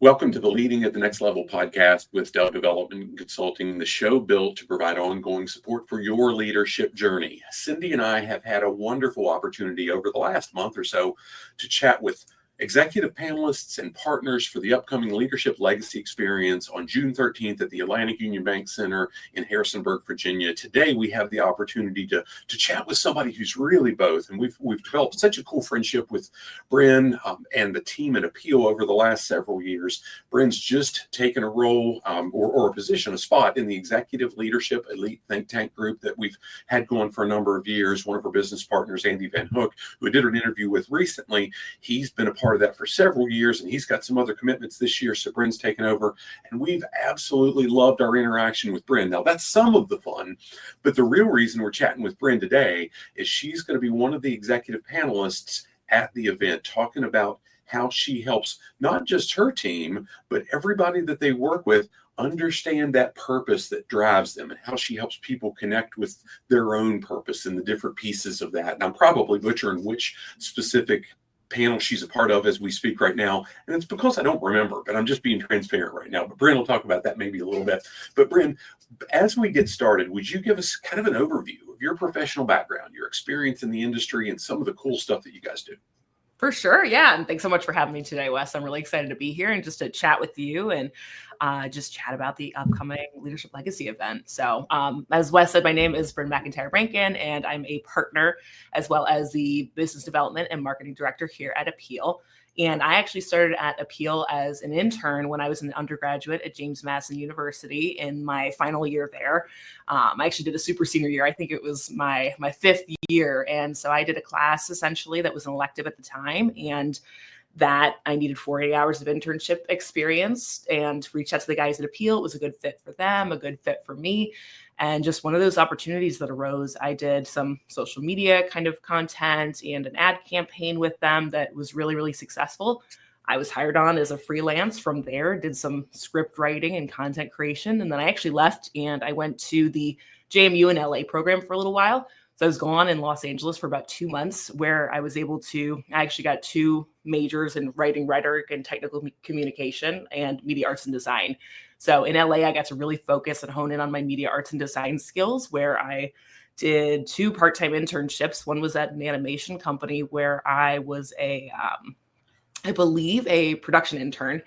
Welcome to the Leading at the Next Level podcast with Dell Development Consulting, the show built to provide ongoing support for your leadership journey. Cindy and I have had a wonderful opportunity over the last month or so to chat with executive panelists and partners for the upcoming Leadership Legacy experience on June 13th at the Atlantic Union Bank Center in Harrisonburg, Virginia. Today, we have the opportunity to chat with somebody who's really both. And we've developed such a cool friendship with Bryn and the team at Appeal over the last several years. Bryn's just taken a role or a position, a spot in the Executive Leadership Elite Think Tank group that we've had going for a number of years. One of our business partners, Andy Van Hook, who I did an interview with recently, he's been a part of that for several years, and he's got some other commitments this year, so Bryn's taken over, and we've absolutely loved our interaction with Bryn. Now, that's some of the fun, but the real reason we're chatting with Bryn today is she's going to be one of the executive panelists at the event, talking about how she helps not just her team, but everybody that they work with understand that purpose that drives them, and how she helps people connect with their own purpose and the different pieces of that. And I'm probably butchering which specific panel she's a part of as we speak right now, and it's because I don't remember, but I'm just being transparent right now. But Bryn will talk about that maybe a little bit. But Bryn, as we get started, would you give us kind of an overview of your professional background, your experience in the industry, and some of the cool stuff that you guys do? For sure. Yeah. And thanks so much for having me today, Wes. I'm really excited to be here and just to chat with you and just chat about the upcoming Leadership Legacy event. So as Wes said, my name is Bryn McIntyre-Rankin, and I'm a partner as well as the business development and marketing director here at Appeal. And I actually started at Appeal as an intern when I was an undergraduate at James Madison University in my final year there. I actually did a super senior year. I think it was my fifth year. And so I did a class essentially that was an elective at the time. And that I needed 40 hours of internship experience, and reached out to the guys at Appeal. It was a good fit for them, a good fit for me. And just one of those opportunities that arose. I did some social media kind of content and an ad campaign with them that was really, really successful. I was hired on as a freelance from there, did some script writing and content creation. And then I actually left and I went to the JMU in LA program for a little while. So I was gone in Los Angeles for about 2 months, where I was able to, I actually got 2 majors in writing, rhetoric, and technical communication and media arts and design. So in LA, I got to really focus and hone in on my media arts and design skills, where I did 2 part-time internships. One was at an animation company where I was I believe a production intern.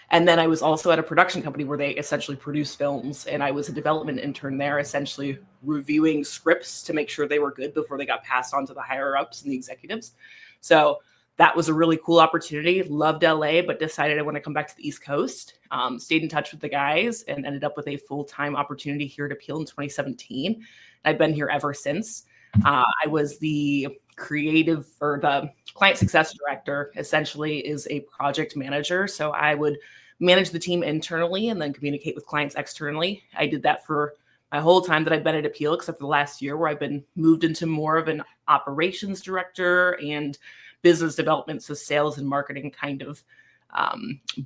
And then I was also at a production company where they essentially produce films. And I was a development intern there, essentially reviewing scripts to make sure they were good before they got passed on to the higher ups and the executives. So that was a really cool opportunity. Loved LA, but decided I want to come back to the East Coast. Stayed in touch with the guys and ended up with a full-time opportunity here at Appeal in 2017. I've been here ever since. I was the creative or the client success director, essentially is a project manager. So I would manage the team internally and then communicate with clients externally. I did that for my whole time that I've been at Appeal, except for the last year, where I've been moved into more of an operations director and business development, so sales and marketing kind of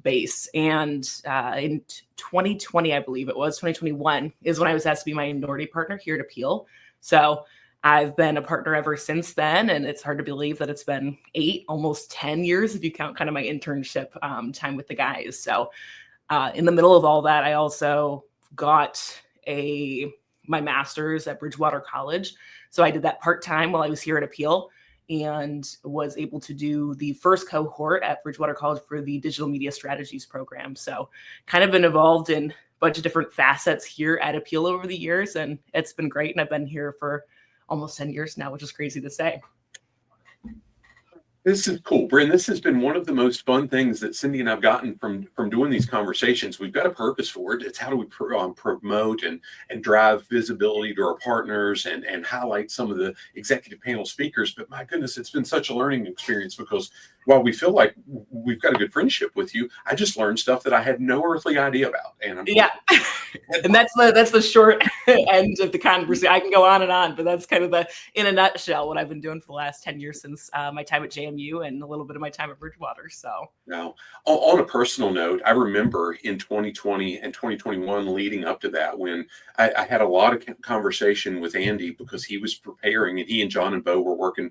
base. And in 2020, I believe it was 2021, is when I was asked to be my minority partner here at Appeal. So I've been a partner ever since then, and it's hard to believe that it's been 8, almost 10 years if you count kind of my internship time with the guys. So in the middle of all that, I also got my master's at Bridgewater College. So I did that part-time while I was here at Appeal, and was able to do the first cohort at Bridgewater College for the digital media strategies program. So kind of been involved in a bunch of different facets here at Appeal over the years, and it's been great. And I've been here for almost 10 years now, which is crazy to say. This is cool, Bryn. This has been one of the most fun things that Cindy and I've gotten from doing these conversations. We've got a purpose for it. It's how do we promote and drive visibility to our partners and highlight some of the executive panel speakers. But my goodness, it's been such a learning experience, because while we feel like we've got a good friendship with you, I just learned stuff that I had no earthly idea about. And and that's the short end of the conversation. I can go on, but that's kind of in a nutshell, what I've been doing for the last 10 years since my time at JMU and a little bit of my time at Bridgewater. So now, on a personal note, I remember in 2020 and 2021 leading up to that, when I had a lot of conversation with Andy, because he was preparing, and he and John and Bo were working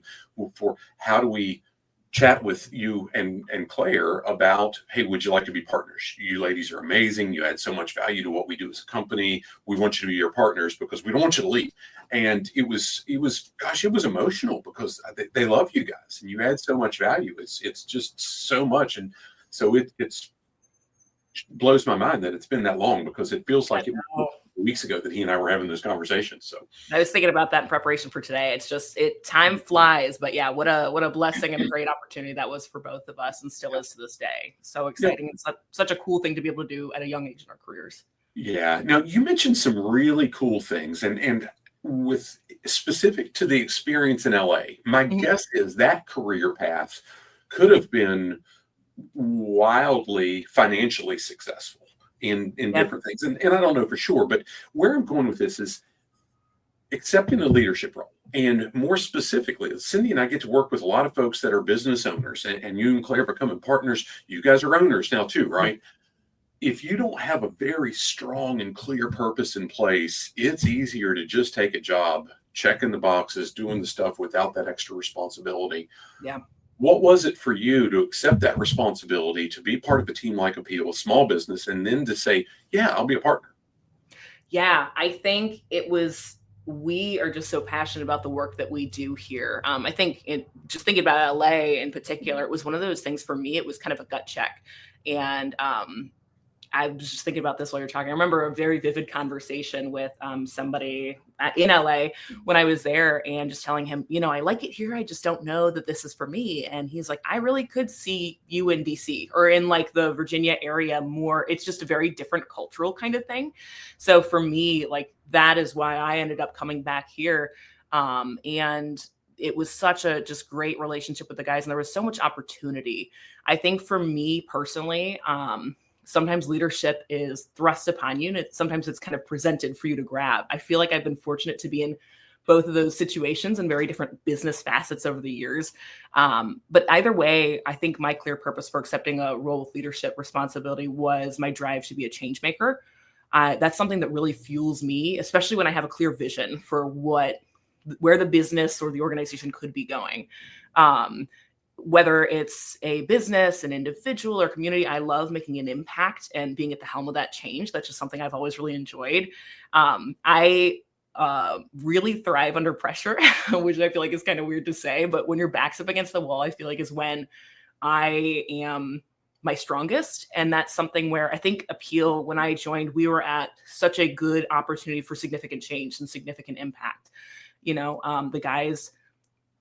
for how do we chat with you and Claire about, hey, would you like to be partners? You ladies are amazing. You add so much value to what we do as a company. We want you to be your partners because we don't want you to leave. And it was gosh, it was emotional because they love you guys and you add so much value. It's just so much. And so it's blows my mind that it's been that long, because it feels like it was weeks ago that he and I were having those conversations. So I was thinking about that in preparation for today. It's just, time flies, but yeah, what a blessing and a great opportunity that was for both of us, and still is to this day. So exciting. It's such a cool thing to be able to do at a young age in our careers. Yeah. Now you mentioned some really cool things, and with specific to the experience in LA, my guess is that career path could have been wildly financially successful in different things. And I don't know for sure, but where I'm going with this is accepting a leadership role. And more specifically, Cindy and I get to work with a lot of folks that are business owners, and you and Claire becoming partners. You guys are owners now too, right? If you don't have a very strong and clear purpose in place, it's easier to just take a job, checking the boxes, doing the stuff without that extra responsibility. Yeah. What was it for you to accept that responsibility, to be part of a team like Appeal, a small business, and then to say, yeah, I'll be a partner? Yeah, I think it was, we are just so passionate about the work that we do here. I think just thinking about LA in particular, it was one of those things for me, it was kind of a gut check. And I was just thinking about this while you're talking. I remember a very vivid conversation with somebody in LA when I was there, and just telling him, I like it here. I just don't know that this is for me. And he's like, I really could see you in DC or in like the Virginia area more. It's just a very different cultural kind of thing. So for me, like, that is why I ended up coming back here. And it was such a just great relationship with the guys. And there was so much opportunity. I think for me personally, sometimes leadership is thrust upon you, and sometimes it's kind of presented for you to grab. I feel like I've been fortunate to be in both of those situations in very different business facets over the years. But either way, I think my clear purpose for accepting a role with leadership responsibility was my drive to be a change maker. That's something that really fuels me, especially when I have a clear vision for where the business or the organization could be going. Whether it's a business, an individual, or community, I love making an impact and being at the helm of that change. That's just something I've always really enjoyed. I really thrive under pressure, which I feel like is kind of weird to say, but when your back's up against the wall, I feel like is when I am my strongest. And that's something where I think Appeal, when I joined, we were at such a good opportunity for significant change and significant impact. The guys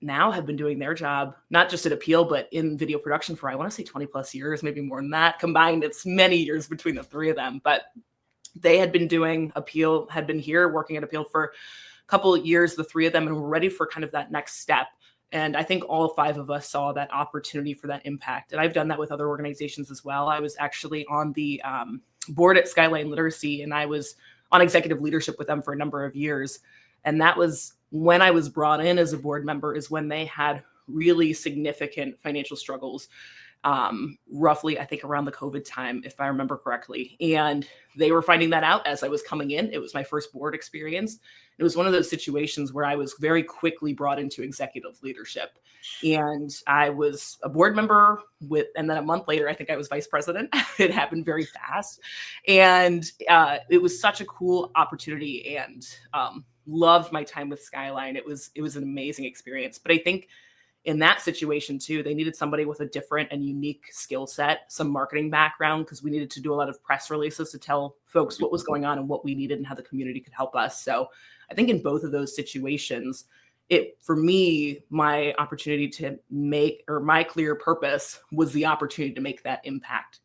now have been doing their job, not just at Appeal, but in video production for, I want to say 20 plus years, maybe more than that combined. It's many years between the three of them, but they had been doing Appeal, had been here working at Appeal for a couple of years, the three of them, and were ready for kind of that next step. And I think all five of us saw that opportunity for that impact. And I've done that with other organizations as well. I was actually on the board at Skyline Literacy, and I was on executive leadership with them for a number of years. And that was when I was brought in as a board member, is when they had really significant financial struggles, roughly, I think around the COVID time, if I remember correctly. And they were finding that out as I was coming in. It was my first board experience. It was one of those situations where I was very quickly brought into executive leadership. And I was a board member and then a month later, I think I was vice president. It happened very fast. And it was such a cool opportunity, and loved my time with Skyline. It was an amazing experience. But I think in that situation too, they needed somebody with a different and unique skill set, some marketing background, because we needed to do a lot of press releases to tell folks what was going on and what we needed and how the community could help us. So I think in both of those situations, for me, my opportunity to make, or my clear purpose was the opportunity to make that impact.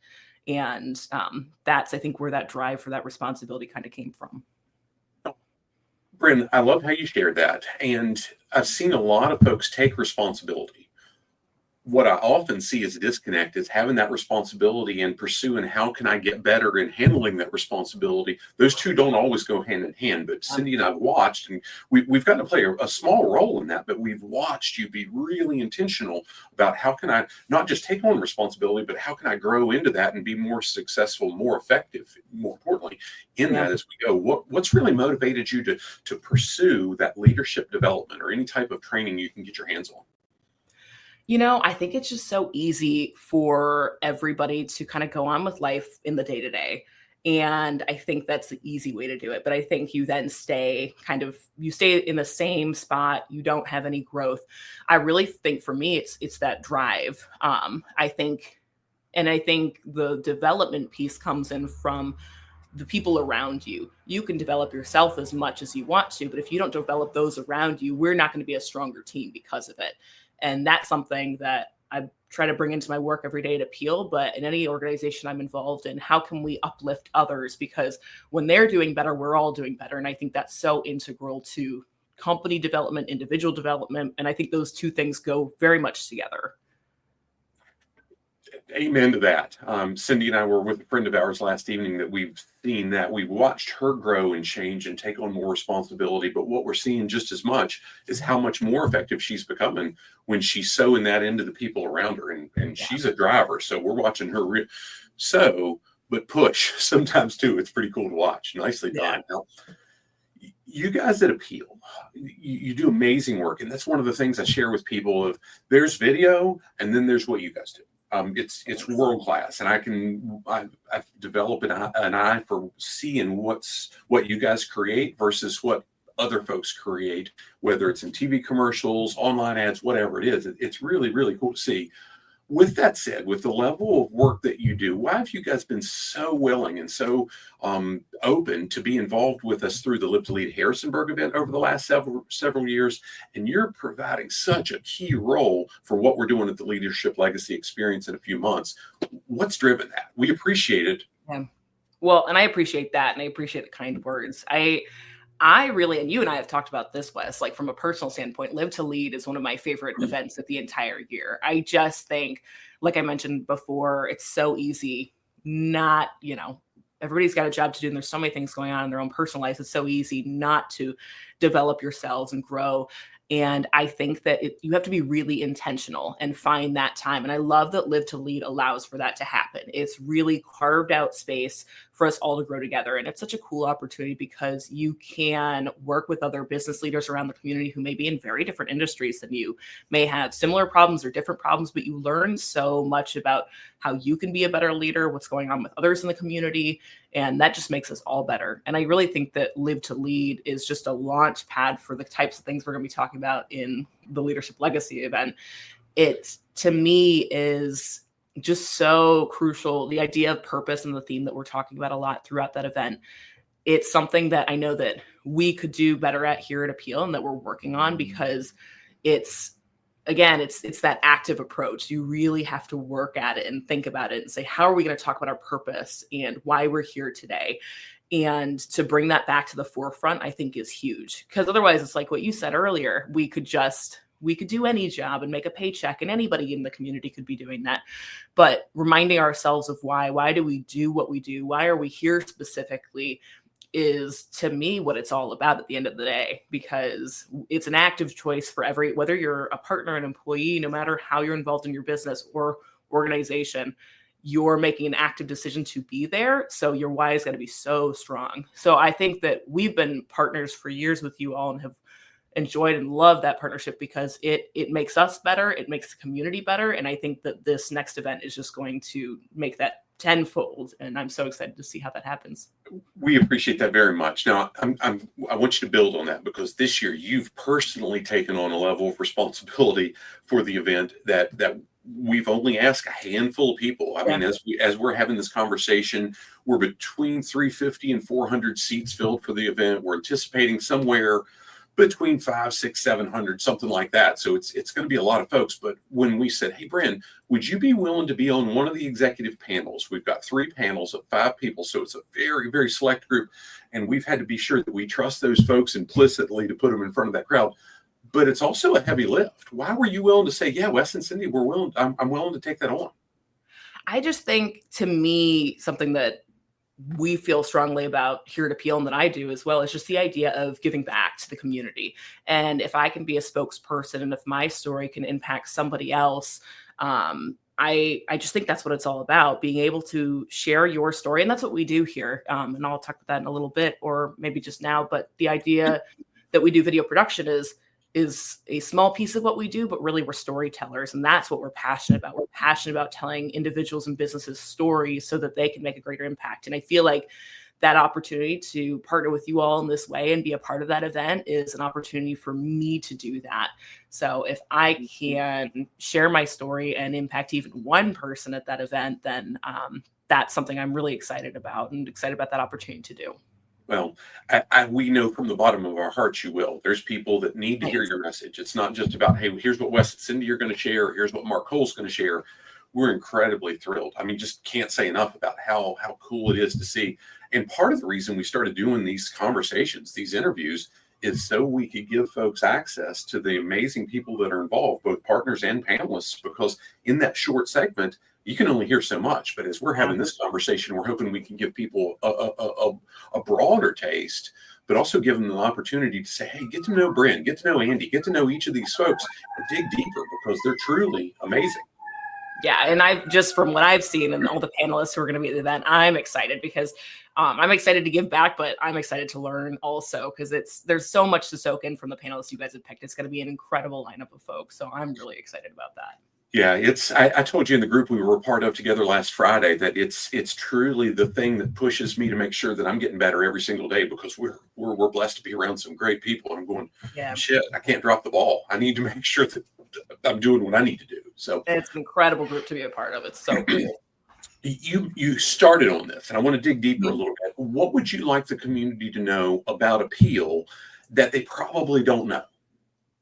And that's, I think, where that drive for that responsibility kind of came from. Bryn, I love how you shared that. And I've seen a lot of folks take responsibility. What I often see as a disconnect is having that responsibility and pursuing how can I get better in handling that responsibility. Those two don't always go hand in hand, but Cindy and I've watched, and we've gotten to play a small role in that, but we've watched you be really intentional about how can I not just take on responsibility, but how can I grow into that and be more successful, more effective, more importantly, in that as we go. What's really motivated you to pursue that leadership development or any type of training you can get your hands on? I think it's just so easy for everybody to kind of go on with life in the day to day. And I think that's the easy way to do it. But I think you then you stay in the same spot. You don't have any growth. I really think for me, it's that drive. I think the development piece comes in from the people around you. You can develop yourself as much as you want to, but if you don't develop those around you, we're not going to be a stronger team because of it. And that's something that I try to bring into my work every day at Appeal, but in any organization I'm involved in, how can we uplift others? Because when they're doing better, we're all doing better. And I think that's so integral to company development, individual development. And I think those two things go very much together. Amen to that. Cindy and I were with a friend of ours last evening that we've watched her grow and change and take on more responsibility. But what we're seeing just as much is how much more effective she's becoming when she's sewing that into the people around her. And she's a driver. So we're watching her but push sometimes too. It's pretty cool to watch. Nicely done. Yeah. Now, you guys at Appeal, you do amazing work. And that's one of the things I share with people of there's video and then there's what you guys do. It's world class, and I've developed an eye for seeing what you guys create versus what other folks create, whether it's in TV commercials, online ads, whatever it is. It's really, really cool to see. With that said, with the level of work that you do, why have you guys been so willing and so open to be involved with us through the Live to Lead Harrisonburg event over the last several years? And you're providing such a key role for what we're doing at the Leadership Legacy experience in a few months. What's driven that? We appreciate it. Yeah. Well, and I appreciate that. And I appreciate the kind words. I really, and you and I have talked about this, Wes, like from a personal standpoint, Live to Lead is one of my favorite events of the entire year. I just think, like I mentioned before, it's so easy not, everybody's got a job to do and there's so many things going on in their own personal lives. It's so easy not to develop yourselves and grow. And I think that you have to be really intentional and find that time. And I love that Live to Lead allows for that to happen. It's really carved out space for us all to grow together. And it's such a cool opportunity because you can work with other business leaders around the community who may be in very different industries than you, may have similar problems or different problems, but you learn so much about how you can be a better leader, what's going on with others in the community. And that just makes us all better. And I really think that Live to Lead is just a launch pad for the types of things we're going to be talking about in the Leadership Legacy event. It, to me, is just so crucial. The idea of purpose and the theme that we're talking about a lot throughout that event. It's something that I know that we could do better at here at Appeal and that we're working on because it's that active approach. You really have to work at it and think about it and say, how are we going to talk about our purpose and why we're here today? And to bring that back to the forefront, I think is huge. Because otherwise, it's like what you said earlier, we could do any job and make a paycheck, and anybody in the community could be doing that. But reminding ourselves of why do we do what we do? Why are we here specifically? Is to me what it's all about at the end of the day, because it's an active choice for whether you're a partner, an employee, no matter how you're involved in your business or organization, you're making an active decision to be there. So your why is going to be so strong. So I think that we've been partners for years with you all and have enjoyed and loved that partnership because it makes us better. It makes the community better. And I think that this next event is just going to make that tenfold. And I'm so excited to see how that happens. We appreciate that very much. Now, I want you to build on that because this year you've personally taken on a level of responsibility for the event that we've only asked a handful of people. I mean, as we're having this conversation, we're between 350 and 400 seats filled for the event. We're anticipating somewhere between 500, 600, 700, something like that. So it's going to be a lot of folks. But when we said, hey, Bryn, would you be willing to be on one of the executive panels? We've got 3 panels of 5 people. So it's a very, very select group. And we've had to be sure that we trust those folks implicitly to put them in front of that crowd. But it's also a heavy lift. Why were you willing to say, yeah, Wes and Cindy, we're willing. I'm willing to take that on. I just think, to me, something that we feel strongly about here at Appeal and that I do as well is just the idea of giving back to the community. And if I can be a spokesperson and if my story can impact somebody else, I just think that's what it's all about, being able to share your story. And that's what we do here. And I'll talk about that in a little bit, or maybe just now. But the idea that we do video production is is a small piece of what we do, but really we're storytellers. And that's what we're passionate about. We're passionate about telling individuals and businesses stories so that they can make a greater impact. And I feel like that opportunity to partner with you all in this way and be a part of that event is an opportunity for me to do that. So if I can share my story and impact even one person at that event, then that's something I'm really excited about and excited about that opportunity to do. Well, we know from the bottom of our hearts you will. There's people that need to hear your message. It's not just about, hey, here's what Wes and Cindy are going to share. Here's what Mark Cole's going to share. We're incredibly thrilled. I mean, just can't say enough about how cool it is to see. And part of the reason we started doing these conversations, these interviews, is so we could give folks access to the amazing people that are involved, both partners and panelists, because in that short segment, you can only hear so much. But as we're having this conversation, we're hoping we can give people a broader taste, but also give them the opportunity to say, hey, get to know Bryn, get to know Andy, get to know each of these folks and dig deeper because they're truly amazing. Yeah. And from what I've seen and all the panelists who are going to be at the event, I'm excited because I'm excited to give back, but I'm excited to learn also because there's so much to soak in from the panelists you guys have picked. It's going to be an incredible lineup of folks. So I'm really excited about that. Yeah, I told you in the group we were a part of together last Friday that it's truly the thing that pushes me to make sure that I'm getting better every single day because we're blessed to be around some great people. And I'm going, shit, I can't drop the ball. I need to make sure that I'm doing what I need to do. So it's an incredible group to be a part of. It's so cool. You started on this, and I want to dig deeper a little bit. What would you like the community to know about Appeal that they probably don't know?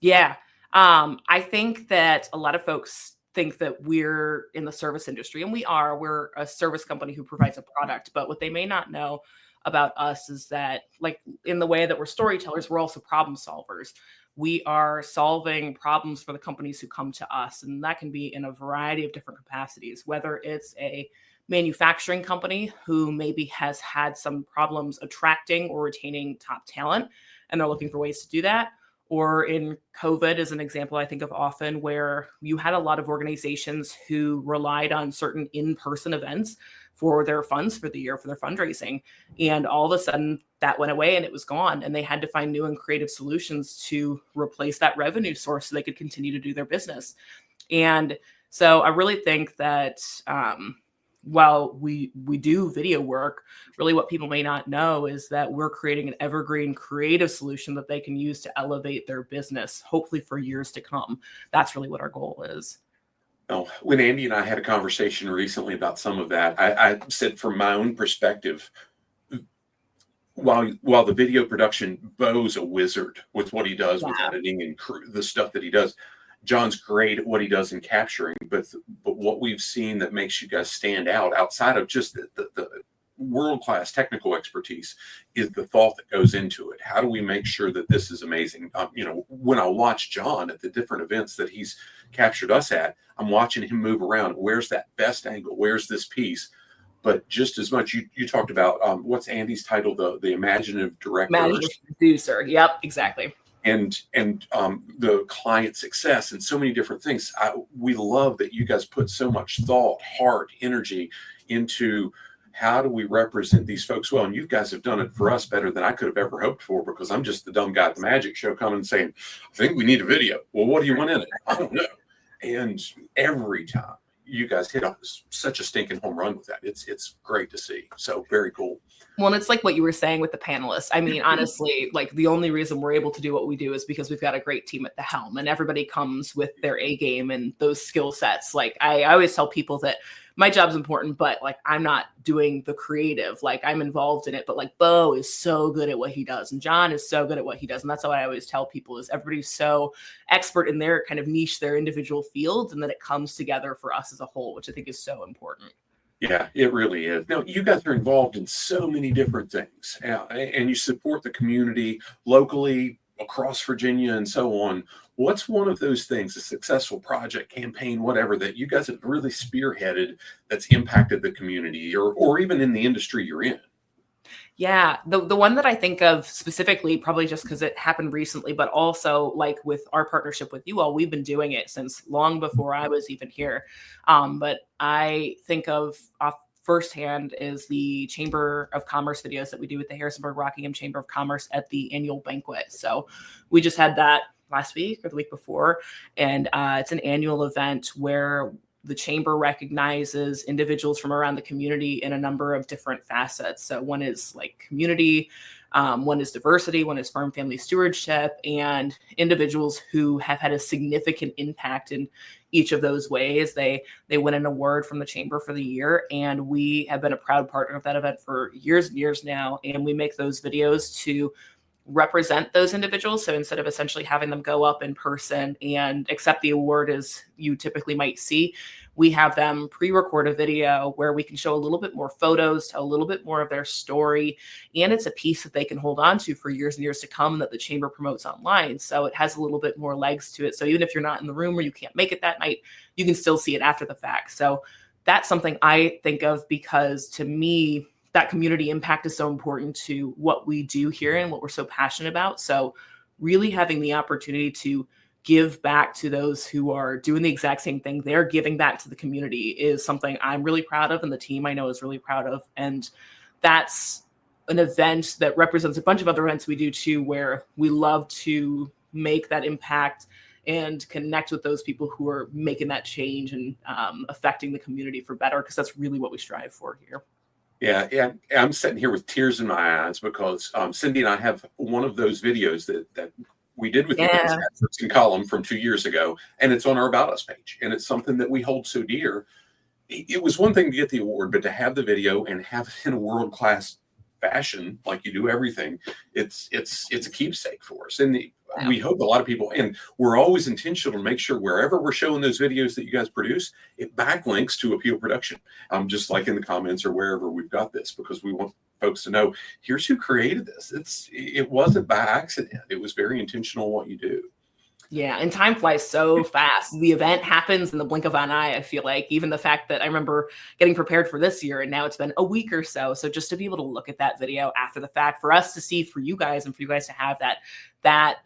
Yeah, I think that a lot of folks think that we're in the service industry, and we're a service company who provides a product. But what they may not know about us is that, like, in the way that we're storytellers, we're also problem solvers. We are solving problems for the companies who come to us, and that can be in a variety of different capacities, whether it's a manufacturing company who maybe has had some problems attracting or retaining top talent, and they're looking for ways to do that. Or in COVID is an example I think of often where you had a lot of organizations who relied on certain in-person events for their funds for the year, for their fundraising. And all of a sudden that went away and it was gone. And they had to find new and creative solutions to replace that revenue source so they could continue to do their business. And so I really think that while we do video work, really what people may not know is that we're creating an evergreen creative solution that they can use to elevate their business, hopefully for years to come. That's really what our goal is. Oh, when Andy and I had a conversation recently about some of that, I said from my own perspective, while the video production, Bo's a wizard with what he does with editing and the stuff that he does. John's great at what he does in capturing, but what we've seen that makes you guys stand out outside of just the world-class technical expertise is the thought that goes into it. How do we make sure that this is amazing? When I watch John at the different events that he's captured us at, I'm watching him move around. Where's that best angle? Where's this piece? But just as much, you talked about what's Andy's title, the imaginative director, imaginative producer. Yep, exactly. And the client success and so many different things. We love that you guys put so much thought, heart, energy into how do we represent these folks well. And you guys have done it for us better than I could have ever hoped for because I'm just the dumb guy at the magic show coming and saying, I think we need a video. Well, what do you want in it? I don't know. And every time you guys hit up such a stinking home run with that. It's great to see. So very cool. Well, it's like what you were saying with the panelists. I mean, honestly, like the only reason we're able to do what we do is because we've got a great team at the helm and everybody comes with their A game and those skill sets. Like I always tell people that my job's important, but like I'm not doing the creative, like I'm involved in it, but like Bo is so good at what he does and John is so good at what he does. And that's what I always tell people is everybody's so expert in their kind of niche, their individual fields, and then it comes together for us as a whole, which I think is so important. Yeah, it really is. Now, you guys are involved in so many different things and you support the community locally across Virginia and so on. What's one of those things, a successful project, campaign, whatever, that you guys have really spearheaded that's impacted the community or even in the industry you're in? Yeah, the one that I think of specifically, probably just because it happened recently, but also like with our partnership with you all, we've been doing it since long before I was even here. But I think of firsthand is the Chamber of Commerce videos that we do with the Harrisonburg Rockingham Chamber of Commerce at the annual banquet. So we just had that last week or the week before. And it's an annual event where the chamber recognizes individuals from around the community in a number of different facets. So one is like community, one is diversity, one is farm family stewardship, and individuals who have had a significant impact in each of those ways. They win an award from the chamber for the year, and we have been a proud partner of that event for years and years now. And we make those videos to represent those individuals. So instead of essentially having them go up in person and accept the award as you typically might see, we have them pre-record a video where we can show a little bit more photos, tell a little bit more of their story, and it's a piece that they can hold on to for years and years to come that the chamber promotes online. So it has a little bit more legs to it. So even if you're not in the room or you can't make it that night, you can still see it after the fact. So that's something I think of because to me, that community impact is so important to what we do here and what we're so passionate about. So really having the opportunity to give back to those who are doing the exact same thing, they're giving back to the community, is something I'm really proud of and the team I know is really proud of. And that's an event that represents a bunch of other events we do too, where we love to make that impact and connect with those people who are making that change and affecting the community for better, because that's really what we strive for here. Yeah. I'm sitting here with tears in my eyes because Cindy and I have one of those videos that we did with you guys at First and Column from 2 years ago, and it's on our About Us page, and it's something that we hold so dear. It was one thing to get the award, but to have the video and have it in a world-class fashion, like you do everything, it's a keepsake for us. And we hope a lot of people, and we're always intentional to make sure wherever we're showing those videos that you guys produce, it backlinks to Appeal Production, just like in the comments or wherever we've got this, because we want folks to know, here's who created this. It wasn't by accident. It was very intentional what you do. Yeah, and time flies so fast. The event happens in the blink of an eye, I feel like. Even the fact that I remember getting prepared for this year, and now it's been a week or so. So just to be able to look at that video after the fact, for us to see, for you guys, and for you guys to have that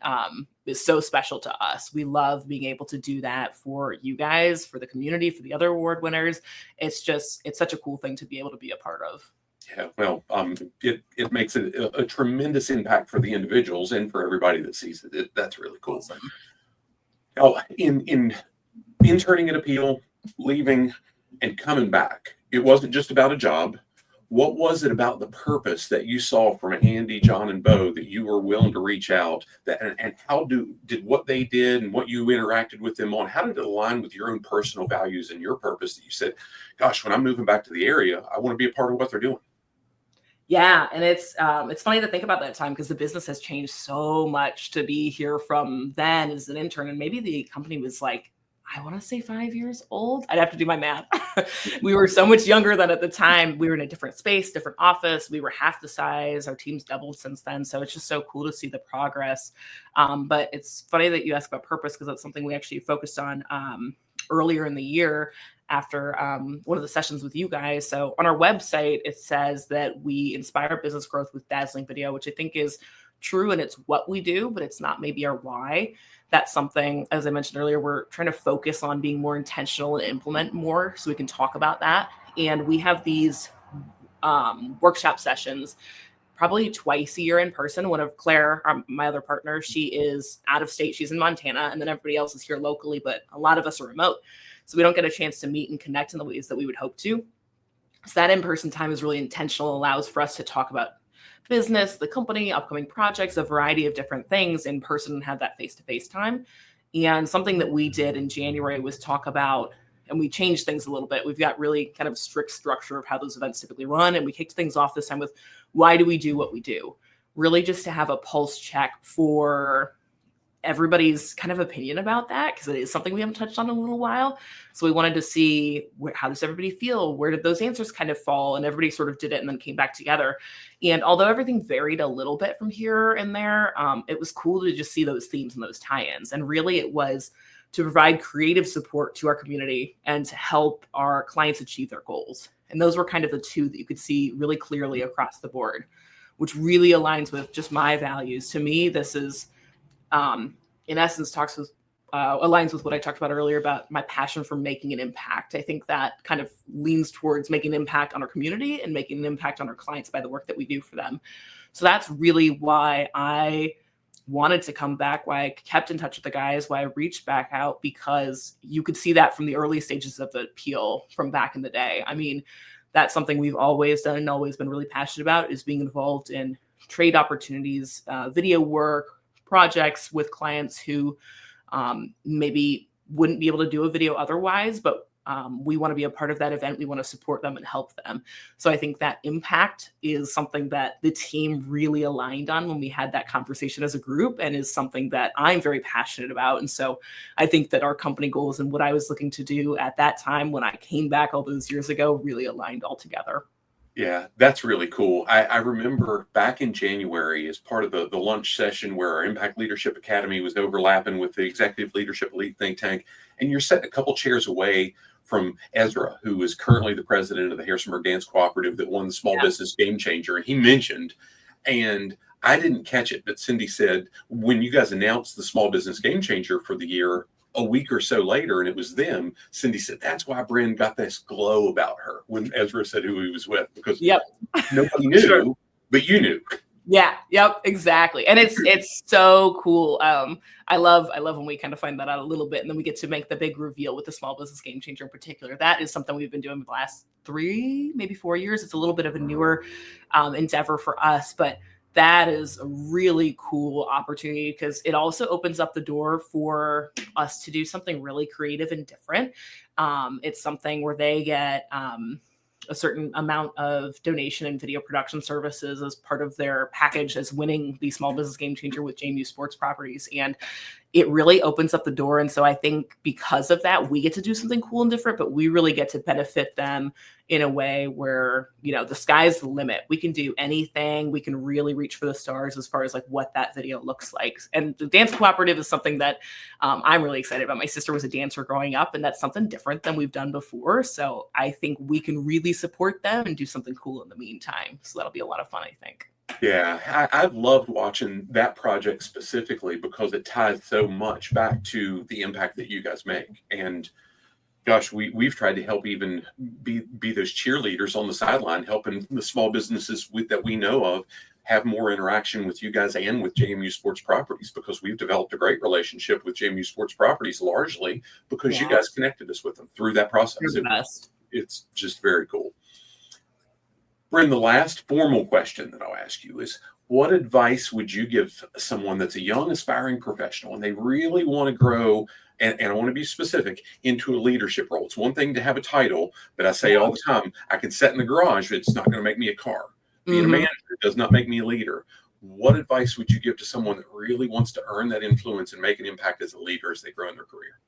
is so special to us. We love being able to do that for you guys, for the community, for the other award winners. It's such a cool thing to be able to be a part of. Yeah, well, it makes a tremendous impact for the individuals and for everybody that sees it. That's really cool. Awesome. Now, in interning at Appeal, leaving, and coming back, it wasn't just about a job. What was it about the purpose that you saw from Andy, John, and Bo that you were willing to reach out? And how did what they did and what you interacted with them on, how did it align with your own personal values and your purpose that you said, gosh, when I'm moving back to the area, I want to be a part of what they're doing? Yeah, and it's funny to think about that time because the business has changed so much to be here from then as an intern, and maybe the company was like, I want to say 5 years old. I'd have to do my math. We were so much younger than at the time. We were in a different space, different office. We were half the size. Our team's doubled since then. So it's just so cool to see the progress. But it's funny that you ask about purpose because that's something we actually focused on earlier in the year after one of the sessions with you guys. So on our website, it says that we inspire business growth with dazzling video, which I think is true. And it's what we do, but it's not maybe our why. That's something, as I mentioned earlier, we're trying to focus on being more intentional and implement more so we can talk about that. And we have these workshop sessions probably twice a year in person. One of Claire, my other partner, she is out of state. She's in Montana, and then everybody else is here locally, but a lot of us are remote. So we don't get a chance to meet and connect in the ways that we would hope to. So that in-person time is really intentional, allows for us to talk about business, the company, upcoming projects, a variety of different things in person, and have that face-to-face time. And something that we did in January was talk about, and we changed things a little bit. We've got really kind of strict structure of how those events typically run. And we kicked things off this time with, why do we do what we do? Really just to have a pulse check for everybody's kind of opinion about that, because it is something we haven't touched on in a little while. So we wanted to see how does everybody feel? Where did those answers kind of fall? And everybody sort of did it and then came back together. And although everything varied a little bit from here and there, it was cool to just see those themes and those tie-ins. And really it was to provide creative support to our community and to help our clients achieve their goals. And those were kind of the two that you could see really clearly across the board, which really aligns with just my values. To me, this is, in essence, aligns with what I talked about earlier about my passion for making an impact. I think that kind of leans towards making an impact on our community and making an impact on our clients by the work that we do for them. So that's really why I wanted to come back, why I kept in touch with the guys, why I reached back out, because you could see that from the early stages of the appeal from back in the day. I mean, that's something we've always done and always been really passionate about, is being involved in trade opportunities, video work, projects with clients who maybe wouldn't be able to do a video otherwise, but we want to be a part of that event. We want to support them and help them. So I think that impact is something that the team really aligned on when we had that conversation as a group, and is something that I'm very passionate about. And so I think that our company goals and what I was looking to do at that time when I came back all those years ago really aligned all together. Yeah, that's really cool. I remember back in January, as part of the lunch session where our Impact Leadership Academy was overlapping with the Executive Leadership Elite Think Tank, and you're sitting a couple chairs away from Ezra, who is currently the president of the Harrisonburg Dance Cooperative that won the Small Business Game Changer. And he mentioned, and I didn't catch it, but Cindy said, when you guys announced the Small Business Game Changer for the year, a week or so later, and it was them, Cindy said, that's why Bryn got this glow about her when Ezra said who he was with, because nobody knew, Sure. But you knew. Yeah. Yep. Exactly. And it's so cool. I love when we kind of find that out a little bit, and then we get to make the big reveal with the Small Business Game Changer in particular. That is something we've been doing for the last 3, maybe 4 years. It's a little bit of a newer endeavor for us, but that is a really cool opportunity because it also opens up the door for us to do something really creative and different. It's something where they get a certain amount of donation and video production services as part of their package as winning the Small Business Game Changer with JMU Sports Properties. And it really opens up the door. And so I think because of that, we get to do something cool and different, but we really get to benefit them in a way where, you know, the sky's the limit. We can do anything. We can really reach for the stars as far as like what that video looks like. And the Dance Cooperative is something that I'm really excited about. My sister was a dancer growing up, and that's something different than we've done before. So I think we can really support them and do something cool in the meantime. So that'll be a lot of fun, I think. Yeah, I've loved watching that project specifically because it ties so much back to the impact that you guys make. And gosh, we've tried to help even be those cheerleaders on the sideline, helping the small businesses that we know of have more interaction with you guys and with JMU Sports Properties, because we've developed a great relationship with JMU Sports Properties largely because you guys connected us with them through that process. It's just very cool. Bryn, the last formal question that I'll ask you is, what advice would you give someone that's a young aspiring professional and they really want to grow, and I want to be specific, into a leadership role? It's one thing to have a title, but I say all the time, I can sit in the garage, but it's not going to make me a car. Being a manager does not make me a leader. What advice would you give to someone that really wants to earn that influence and make an impact as a leader as they grow in their career?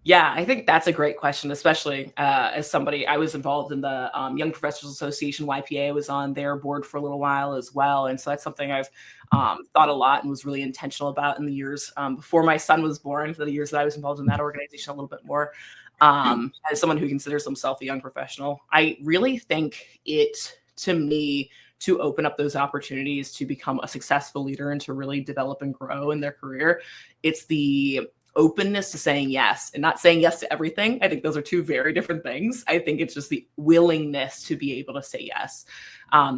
Yeah, I think that's a great question, especially as somebody, I was involved in the Young Professionals Association, YPA. I was on their board for a little while as well. And so that's something I've thought a lot and was really intentional about in the years before my son was born, for the years that I was involved in that organization a little bit more. As someone who considers himself a young professional, I really think it, to me, to open up those opportunities to become a successful leader and to really develop and grow in their career, it's the openness to saying yes and not saying yes to everything. I think those are two very different things. I think it's just the willingness to be able to say yes.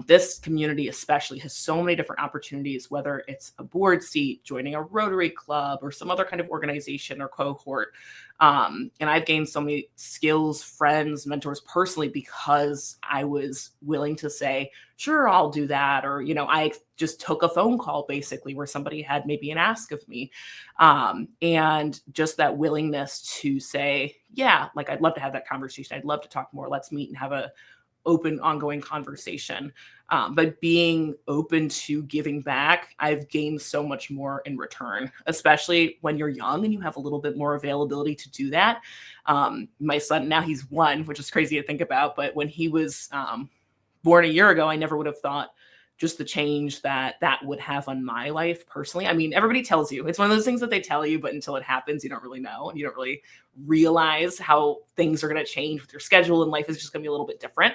This community especially has so many different opportunities, whether it's a board seat, joining a Rotary Club, or some other kind of organization or cohort. And I've gained so many skills, friends, mentors personally because I was willing to say, sure, I'll do that. Or, you know, I just took a phone call basically where somebody had maybe an ask of me. And just that willingness to say, yeah, like I'd love to have that conversation. I'd love to talk more. Let's meet and have a open, ongoing conversation. But being open to giving back, I've gained so much more in return, especially when you're young and you have a little bit more availability to do that. My son, now he's 1, which is crazy to think about. But when he was born a year ago, I never would have thought just the change that would have on my life personally. I mean, everybody tells you, it's one of those things that they tell you, but until it happens, you don't really know. And you don't really realize how things are going to change with your schedule, and life is just going to be a little bit different.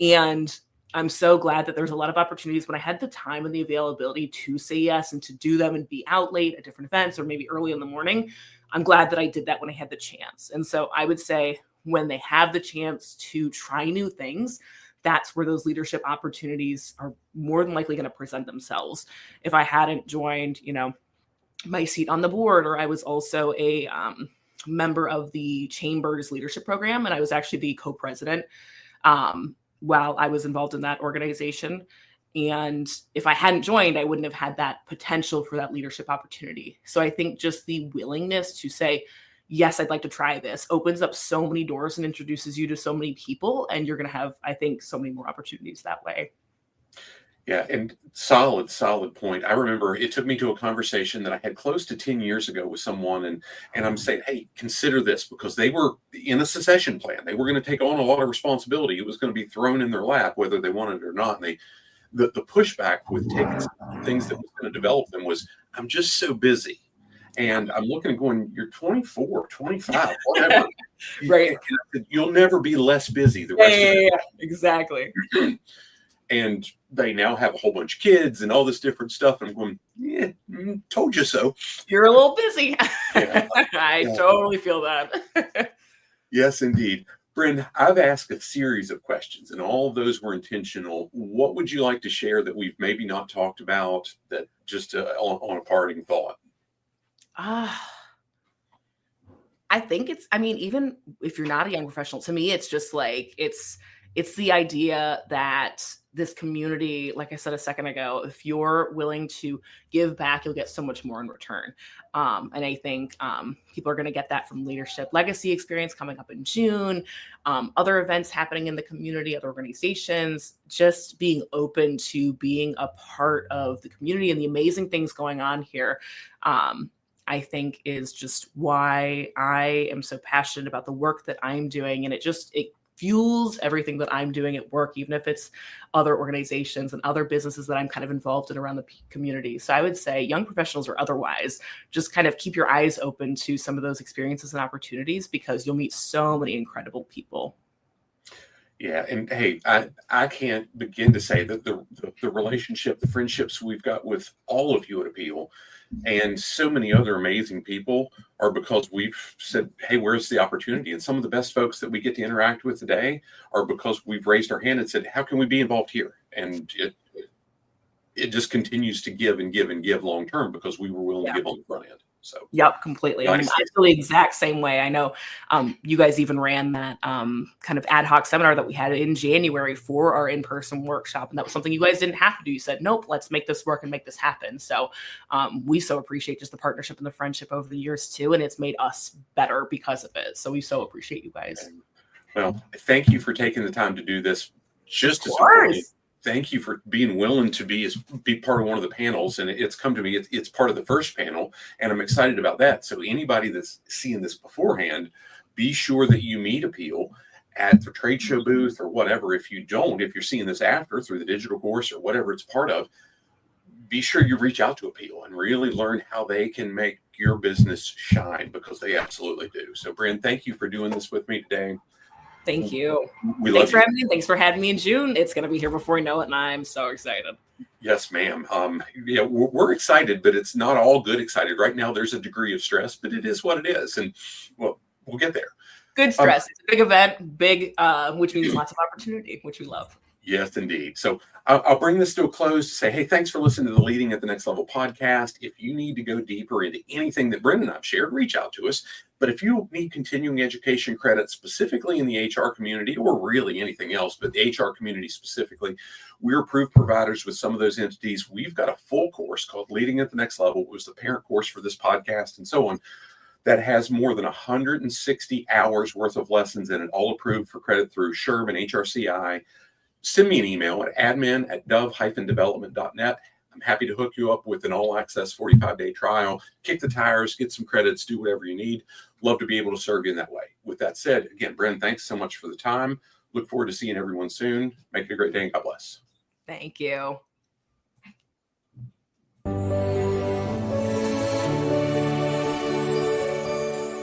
And I'm so glad that there's a lot of opportunities when I had the time and the availability to say yes and to do them and be out late at different events or maybe early in the morning. I'm glad that I did that when I had the chance. And so I would say when they have the chance to try new things, that's where those leadership opportunities are more than likely going to present themselves. If I hadn't joined, you know, my seat on the board, or I was also a member of the Chamber's leadership program, and I was actually the co-president while I was involved in that organization. And if I hadn't joined, I wouldn't have had that potential for that leadership opportunity. So I think just the willingness to say, yes, I'd like to try this, opens up so many doors and introduces you to so many people. And you're going to have, I think, so many more opportunities that way. Yeah, and solid point. I remember it took me to a conversation that I had close to 10 years ago with someone, and I'm saying, hey, consider this, because they were in a succession plan. They were going to take on a lot of responsibility. It was going to be thrown in their lap, whether they wanted it or not. And the pushback with taking things that was going to develop them was, I'm just so busy. And I'm looking and going, you're 24, 25, whatever. Right. You'll never be less busy the rest of your life. Exactly. And they now have a whole bunch of kids and all this different stuff. And I'm going, yeah, told you so. You're a little busy. Yeah. I totally feel that. Yes, indeed. Bryn, I've asked a series of questions, and all of those were intentional. What would you like to share that we've maybe not talked about, that just on a parting thought? I think even if you're not a young professional, to me, it's just like, it's the idea that this community, like I said a second ago, if you're willing to give back, you'll get so much more in return. And I think people are going to get that from Leadership Legacy experience coming up in June, other events happening in the community, other organizations, just being open to being a part of the community and the amazing things going on here. I think is just why I am so passionate about the work that I'm doing. And it fuels everything that I'm doing at work, even if it's other organizations and other businesses that I'm kind of involved in around the community. So I would say young professionals or otherwise, just kind of keep your eyes open to some of those experiences and opportunities, because you'll meet so many incredible people. Yeah. And hey, I can't begin to say that the relationship, the friendships we've got with all of you at Appeal and so many other amazing people are because we've said, hey, where's the opportunity? And some of the best folks that we get to interact with today are because we've raised our hand and said, how can we be involved here? And it just continues to give and give and give long term, because we were willing to give on the front end. So yep, completely. Nice. I feel the exact same way. I know you guys even ran that kind of ad hoc seminar that we had in January for our in-person workshop. And that was something you guys didn't have to do. You said, nope, let's make this work and make this happen. So we so appreciate just the partnership and the friendship over the years too. And it's made us better because of it. So we so appreciate you guys. Well, thank you for taking the time to do this. Just as important, thank you for being willing to be part of one of the panels. And it's come to me, it's part of the first panel, and I'm excited about that. So anybody that's seeing this beforehand, be sure that you meet Appeal at the trade show booth or whatever. If you don't, if you're seeing this after through the digital course or whatever it's part of, be sure you reach out to Appeal and really learn how they can make your business shine, because they absolutely do. So Bryn, thank you for doing this with me today. Thank you. Thanks for having me. Thanks for having me in June. It's going to be here before we know it, and I'm so excited. Yes, ma'am. Yeah, we're excited, but it's not all good excited. Right now, there's a degree of stress, but it is what it is, and well, we'll get there. Good stress. It's a big event, which means lots of opportunity, which we love. Yes, indeed. So I'll bring this to a close to say, hey, thanks for listening to the Leading at the Next Level podcast. If you need to go deeper into anything that Bryn and I've shared, reach out to us. But if you need continuing education credits, specifically in the HR community, or really anything else, but the HR community specifically, we're approved providers with some of those entities. We've got a full course called Leading at the Next Level. It was the parent course for this podcast and so on, that has more than 160 hours worth of lessons in it, all approved for credit through SHRM and HRCI. Send me an email at admin@dove-development.net. I'm happy to hook you up with an all-access 45-day trial, kick the tires, get some credits, do whatever you need. Love to be able to serve you in that way. With that said, again, Bryn, thanks so much for the time. Look forward to seeing everyone soon. Make it a great day, and God bless. Thank you.